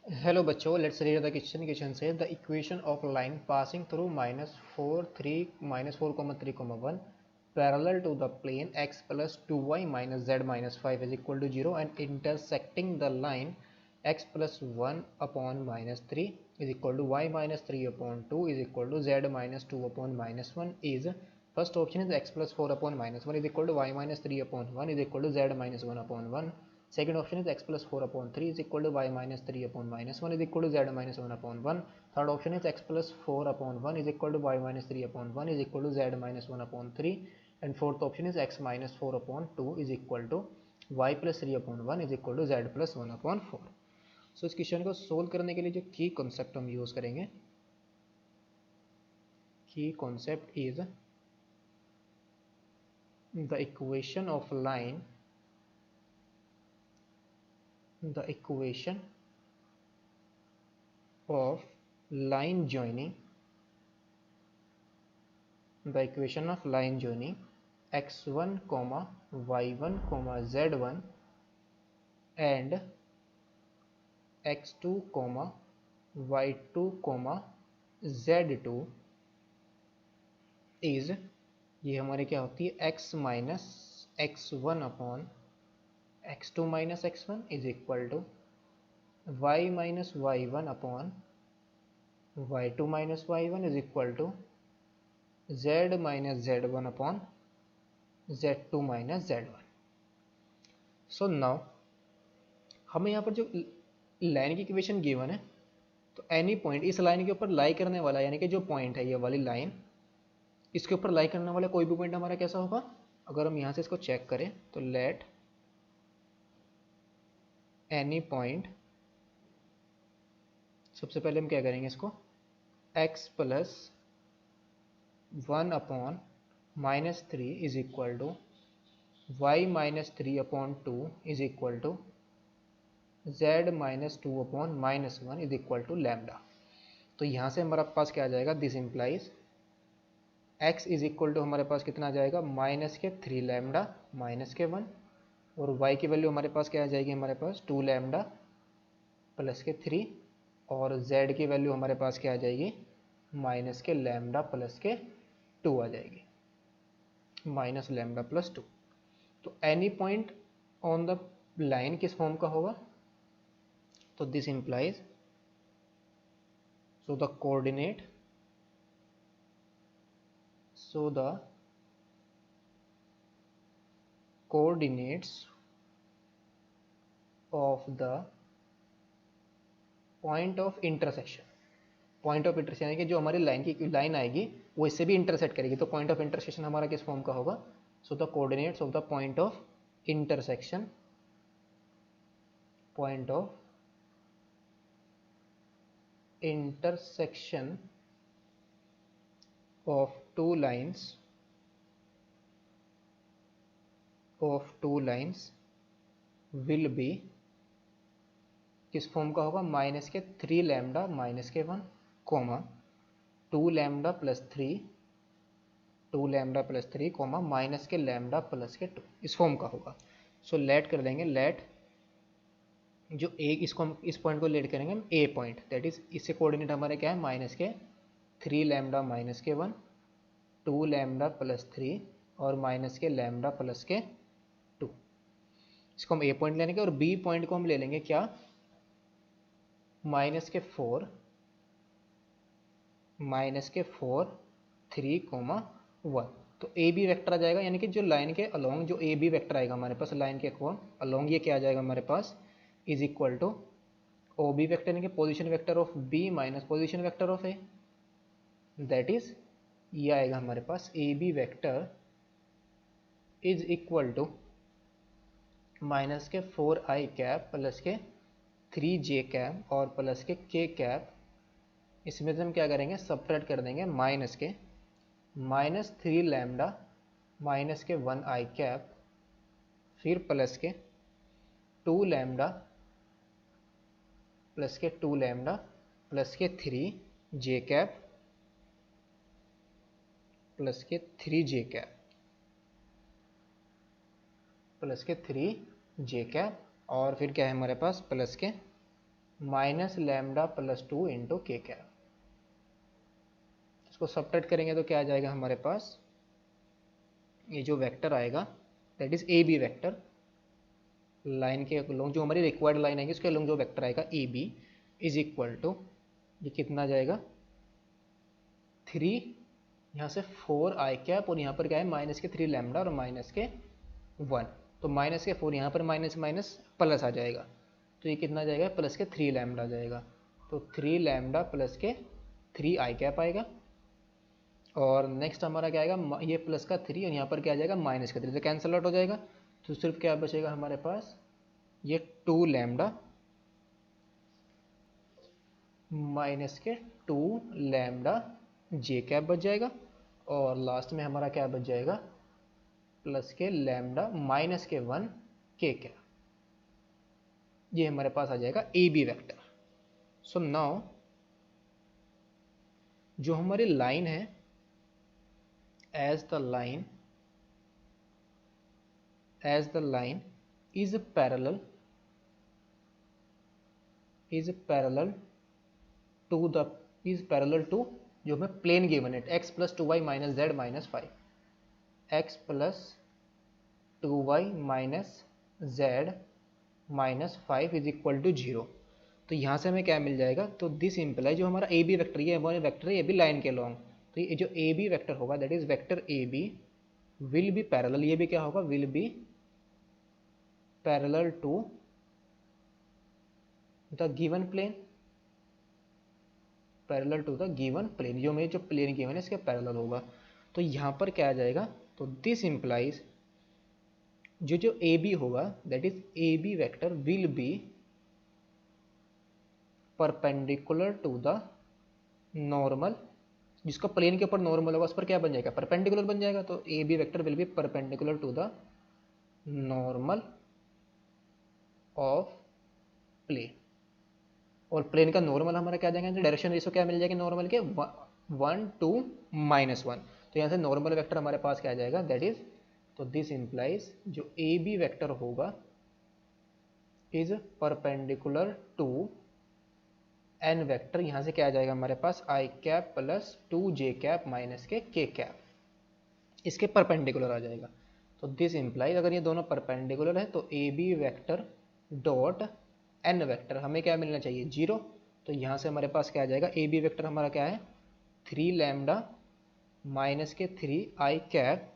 Hello बच्चों, let's read the question. Question से the equation of line passing through -4 3 -4 3 1 parallel to the plane x plus 2y minus z minus 5 is equal to 0 and intersecting the line x plus 1 upon minus 3 is equal to y minus 3 upon 2 is equal to z minus 2 upon minus 1 is first option is x plus 4 upon minus 1 is equal to y minus 3 upon 1 is equal to z minus 1 upon 1. Second option is x plus 4 upon 3 is equal to y minus 3 upon minus 1 is equal to z minus 1 upon 1. Third option is x plus 4 upon 1 is equal to y minus 3 upon 1 is equal to z minus 1 upon 3. And fourth option is x minus 4 upon 2 is equal to y plus 3 upon 1 is equal to z plus 1 upon 4. So इस question को solve करने के लिए जो की concept हम use करेंगे, की concept is the equation of line, the equation of line joining, the equation of line joining x1 comma y1 comma z1 and x2 comma y2 comma z2 is, ये हमारे क्या होती है, x minus x1 upon x2 minus x1 is equal to y minus y1 upon y2 minus y1 is equal to z minus z1 upon z2 minus z1. So now हमें यहाँ पर जो line की इक्वेशन गिवन है, तो any point इस line के ऊपर लाई करने वाला, यानी कि जो पॉइंट है ये वाली लाइन, इसके ऊपर लाई करने वाला कोई भी पॉइंट हमारा कैसा होगा, अगर हम यहाँ से इसको चेक करें तो लेट एनी पॉइंट, सबसे पहले हम क्या करेंगे, इसको x plus 1 upon minus 3 is equal to y minus 3 upon 2 is equal to z minus 2 upon minus 1 is equal to lambda. तो यहाँ से हमारे पास क्या आ जाएगा, this implies x is equal to हमारे पास कितना आ जाएगा, माइनस के 3 लैम्डा माइनस के 1, और y की वैल्यू हमारे पास क्या आ जाएगी, हमारे पास 2 लैम्डा प्लस के 3, और z की वैल्यू हमारे पास क्या आ जाएगी, माइनस के लैम्डा प्लस के 2 आ जाएगी, माइनस लैम्डा प्लस 2. तो any point on the line किस फॉर्म का होगा, तो this implies, so the coordinate, so the coordinates of the point of intersection, point of intersection यानी कि जो हमारी लाइन की लाइन आएगी वो इससे भी इंटरसेक्ट करेगी, तो पॉइंट ऑफ इंटरसेक्शन हमारा किस फॉर्म का होगा, so the coordinates of the point of intersection, point of intersection of two lines will be, किस फॉर्म का होगा, माइनस के 3 लैम्डा माइनस के 1 comma 2 lambda plus 3, 2 lambda plus 3 comma minus के लैम्डा प्लस के 2, इस फॉर्म का होगा. सो लेट कर देंगे, लेट जो ए, इसको हम इस पॉइंट को लेट करेंगे हम ए पॉइंट, दैट इज इससे कोऑर्डिनेट हमारे क्या है, माइनस के 3 लैम्डा माइनस के 1, 2 लैम्डा प्लस 3 और माइनस के लैम्डा प्लस के 2. इसको हम ए पॉइंट ले लेंगे, और बी पॉइंट को हम ले लेंगे क्या, माइनस के 4 3 1. तो ए बी वेक्टर आ जाएगा, यानी कि जो लाइन के अलोंग जो ए बी वेक्टर आएगा हमारे पास, लाइन के अलोंग ये क्या आ जाएगा हमारे पास, is equal to O B vector, यानी कि position vector of B minus position vector of A, that is ये आएगा हमारे पास A B vector is equal to minus के 4i कैप प्लस के 3j कैप और प्लस के k कैप, इसमें से हम क्या करेंगे, सबट्रैक्ट कर देंगे माइनस के माइनस 3 लैम्डा माइनस के 1i कैप, फिर प्लस के 2 लैम्डा प्लस के 2 लैम्डा प्लस के 3j कैप प्लस के 3j कैप प्लस के 3j कैप, और फिर क्या है हमारे पास प्लस के माइनस लैम्डा प्लस 2 इंटू के कैप। इसको सब्ट्रैक्ट करेंगे तो क्या आ जाएगा हमारे पास, ये जो वेक्टर आएगा that is A B vector, line के लॉन्ग जो हमारी रिक्वायर्ड लाइन आएगी उसके लॉन्ग जो वेक्टर आएगा A B is equal to, ये कितना जाएगा 3, यहाँ से 4 आई कैप और यहाँ पर क्या है माइनस के 3 लैम्डा और माइनस के 1, तो माइनस के 4 यहाँ पर माइनस माइनस प्लस आ जाएगा, तो ये कितना जाएगा प्लस के 3 लैम्डा जाएगा, तो 3 लैम्डा प्लस के 3 आई कैप आएगा। और नेक्स्ट हमारा क्या आएगा, ये प्लस का 3 और यहाँ पर क्या आ जाएगा माइनस का 3, तो कैंसल आउट हो जाएगा, तो सिर्फ क्या बचेगा हमारे पास ये 2 लैम्डा माइनस के 2 लैम्डा जे कैप बच जाएगा, और लास्ट में हमारा क्या बच जाएगा प्लस के लैम्डा माइनस के 1 के कैप। ये हमारे पास आ जाएगा A B vector. So now जो हमारी लाइन है, as the line is parallel to जो हमें प्लेन गिवन है x plus 2y minus z minus 5, x plus 2y minus z minus 5 is equal to 0। तो यहाँ से हमें क्या मिल जाएगा, तो दिस इम्प्लाई जो हमारा ए बी वैक्टर, ये हमारे वैक्टर है ए बी लाइन के लॉन्ग, तो ये जो ए बी वैक्टर होगा that is vector A B will be parallel, ये भी क्या होगा will be parallel to the given plane, parallel to the given plane, जो मेरे जो प्लेन गिवन है इसके पैरेलल होगा। तो यहाँ पर क्या आ जाएगा, तो दिस इम्प्लाइज जो ए बी होगा that is A B vector will be perpendicular to the normal, जिसका प्लेन के ऊपर नॉर्मल होगा उस पर क्या बन जाएगा परपेंडिकुलर बन जाएगा, तो A B vector will be perpendicular to the normal of plane, और प्लेन का नॉर्मल हमारा क्या जाएगा, डायरेक्शन रेशो क्या मिल जाएगी नॉर्मल के 1 to -1, तो यहाँ से नॉर्मल वेक्टर हमारे पास क्या आ जाएगा दैट इज, तो दिस इंप्लाइज जो ए बी वेक्टर होगा is perpendicular to N vector, यहाँ से क्या आ जाएगा हमारे पास I cap plus 2 J cap minus K cap, इसके परपेंडिकुलर आ जाएगा। तो दिस इंप्लाइज अगर ये दोनों परपेंडिकुलर है तो A B vector dot N vector हमें क्या मिलना चाहिए 0, तो यहाँ से हमारे पास क्या आ जाएगा ए बी वेक्टर हमारा क्या है 3 लैम्डा माइनस के 3 आई कैप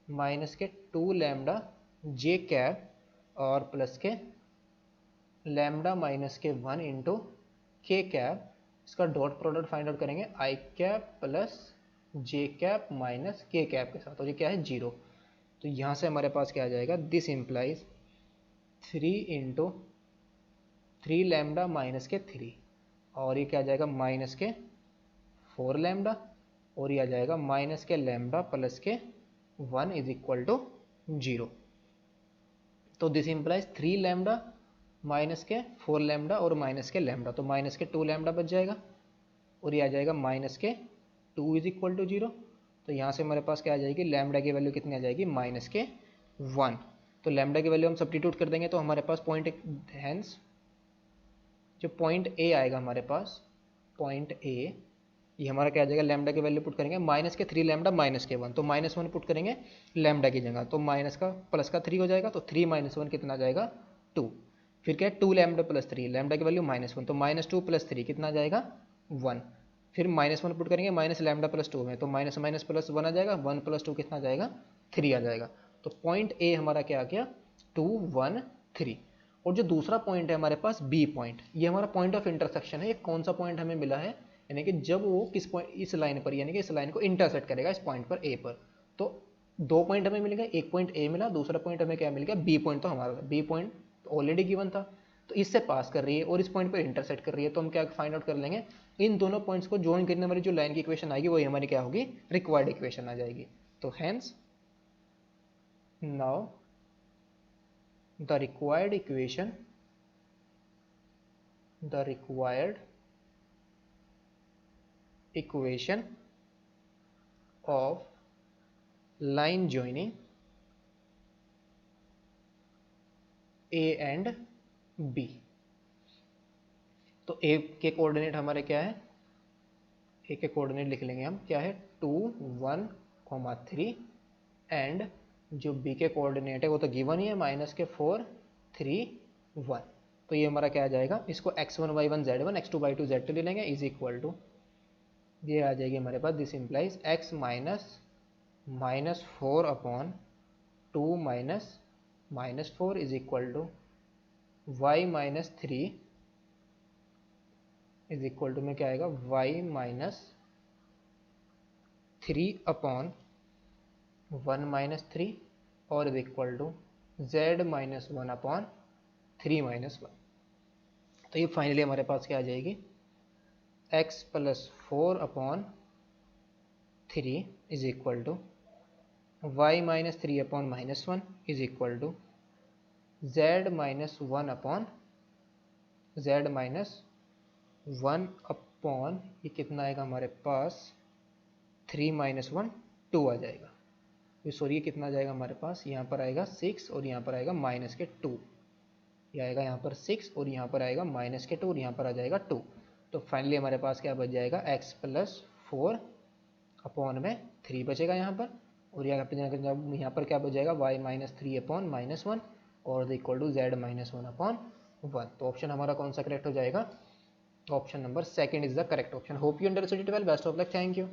माइनस के 2 लैम्डा जे कैप और प्लस के लैम्डा माइनस के 1 इंटू के कैप, इसका डॉट प्रोडक्ट फाइंड आउट करेंगे आई कैप प्लस जे कैप माइनस के कैप के साथ, और ये क्या है 0, तो यहाँ से हमारे पास क्या आ जाएगा this implies 3 into 3 lambda minus के 3, और ये क्या आ जाएगा माइनस के 4 लैम्डा, और ये आ जाएगा माइनस के लैम्डा प्लस के 1 इज इक्वल टू 0। तो दिस इम्प्लाइज 3 लैम्डा माइनस के 4 लैम्डा और माइनस के लैम्डा, तो माइनस के 2 लैम्डा बच जाएगा, और ये आ जाएगा माइनस के 2 इज इक्वल टू 0, तो यहाँ से हमारे पास क्या आ जाएगी लैम्डा की वैल्यू कितनी आ जाएगी माइनस के 1, तो लैम्डा की वैल्यू हम सब्स्टिट्यूट कर देंगे तो हमारे पास पॉइंट हैंस जो पॉइंट ए आएगा हमारे पास पॉइंट ए, ये हमारा क्या आ जाएगा लैम्डा की वैल्यू पुट करेंगे माइनस के 3 लैम्डा माइनस के 1, तो -1 पुट करेंगे लैम्डा की जगह, तो माइनस का प्लस का 3 हो जाएगा, तो 3 - 1 कितना आ जाएगा 2, फिर क्या है 2 लैम्डा प्लस 3, लैम्डा की वैल्यू -1, तो -2 + 3 कितना आ जाएगा 1, फिर -1 पुट करेंगे माइनस लैम्डा प्लस 2 में, तो माइनस माइनस प्लस 1 आ जाएगा, 1 + 2 कितना आ जाएगा 3 आ जाएगा, तो पॉइंट ए हमारा क्या आ गया 2 1 3। और जो दूसरा पॉइंट है हमारे पास बी पॉइंट, ये हमारा पॉइंट ऑफ इंटरसेक्शन है, ये कौन सा पॉइंट हमें मिला है, यानी कि जब वो किस पॉइंट इस लाइन पर यानी कि इस लाइन को इंटरसेक्ट करेगा इस पॉइंट पर ए पर, तो 2 पॉइंट हमें मिल गए, एक पॉइंट ए मिला, दूसरा पॉइंट हमें क्या मिल गया बी पॉइंट, तो हमारा बी पॉइंट ऑलरेडी गिवन था, तो इससे पास कर रही है और इस पॉइंट पर इंटरसेक्ट कर रही है, तो हम क्या फाइंड आउट कर लेंगे इन दोनों पॉइंट्स को ज्वाइन करने वाली जो लाइन की इक्वेशन आएगी वही हमारी क्या होगी रिक्वायर्ड इक्वेशन आ जाएगी। तो hence now the required equation of line joining A and B तो ए के कोऑर्डिनेट हमारे क्या है, ए के कोऑर्डिनेट लिख लेंगे हम, क्या है 2 1 3, एंड जो बी के कोऑर्डिनेट है वो तो गिवन ही है -4 3 1। तो ये हमारा क्या आ जाएगा, इसको x1 y1 z1 x2 y2 z2 ले लेंगे, इज इक्वल टू ये आ जाएगी हमारे पास, this implies x -4 upon 2 -4 is equal to y -3 is equal to में क्या आएगा, y -3 अपॉन 1 -3 और इज इक्वल टू z -1 अपॉन 3 -1। तो ये फाइनली हमारे पास क्या आ जाएगी, x + 4 upon 3 is equal to y -3 upon -1 is equal to z -1 upon ये कितना आएगा हमारे पास, 3 -1 2 आ जाएगा। ये सॉरी, ये कितना आ जाएगा हमारे पास, यहाँ पर आएगा 6 और यहाँ पर आएगा -2, ये आएगा यहाँ पर 6 और यहाँ पर आएगा -2 और यहाँ पर आ जाएगा 2। तो फाइनली हमारे पास क्या बच जाएगा, x + 4 अपॉन में 3 बचेगा यहाँ पर, और यहाँ पर क्या बच जाएगा, y -3 अपॉन -1 और इक्वल टू z -1 अपॉन 1। तो ऑप्शन हमारा कौन सा करेक्ट हो जाएगा, option number second is the correct option. Hope you understood it well, best of luck, thank you.